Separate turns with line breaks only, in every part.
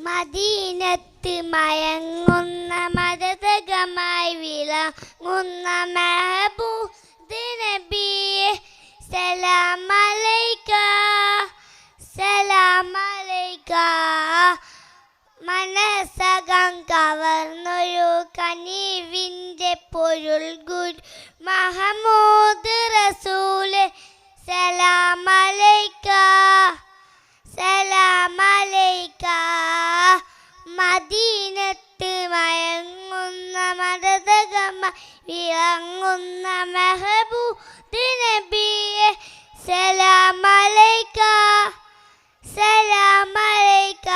മദീനത്ത് മയങ്ങുന്ന മദതകമായി വിളങ്ങുന്ന മെഹബൂബ് നബിയെ സലാം അലൈക സലാം അലൈക. മനസ്സകം കവർന്നൊരു കനിവിൻ്റെ പൊരുൾ ഗുരു മഹമൂദ് റസൂലെ സലാം അലൈക സലാം അലൈക. മദീനത്ത് മയങ്ങുന്ന മദതകമായി വിളങ്ങുന്ന മെഹബൂബ് നബിയെ സലാം അലൈക സലാം അലൈക.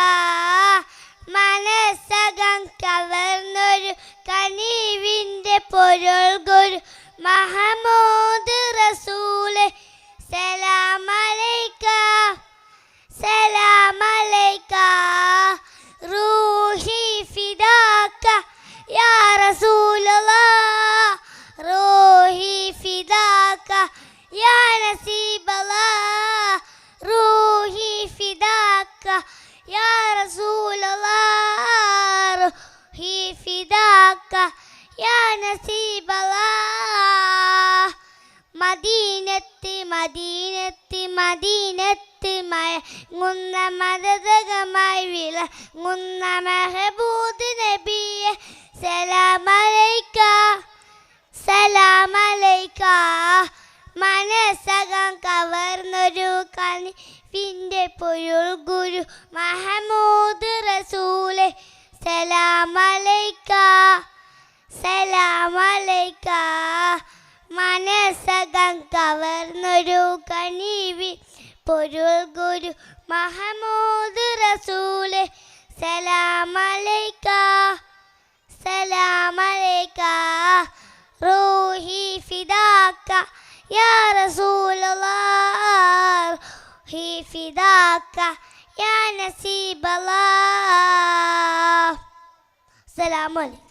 മനസ്സകം കവർന്നൊരു കനിവിൻ്റെ പൊരുൾ ഗുരു മഹമൂദ് റസൂലെ സലാം അലൈക സലാം അലൈക. റൂഹി ഫിദാക യാ റസൂലല്ലാഹ് റൂഹി ഫിദാക യാ നസീബല്ലാഹ് റൂഹി ഫിദാക യാ റസൂലല്ലാഹ് റൂഹി ഫിദാക യാ നസീബല്ലാഹ്. മദീനത്ത് മദീനത്ത് മദീനത്ത് മയങ്ങുന്ന മദതകമായി വിളങ്ങുന്ന മെഹബൂബ് നബിയെ സലാം അലൈക സലാം അലൈക. മനസ്സകം കവർന്നൊരു കനിവിൻ്റെ പൊരുൾ ഗുരു മഹമൂദ് റസൂലെ സലാം അലൈക സലാം അലൈക. മനസ്സകം കവർന്നൊരു കനിവി പൊരുൾ ഗുരു മഹമൂദ് റസൂലെ സലാം അലൈക സലാം അലൈക. റൂഹി ഫിദാക യാ റസൂലല്ലാഹ് റൂഹി ഫിദാക യാ നസീബല്ലാഹ്. അസ്സലാമു അലൈക്കും.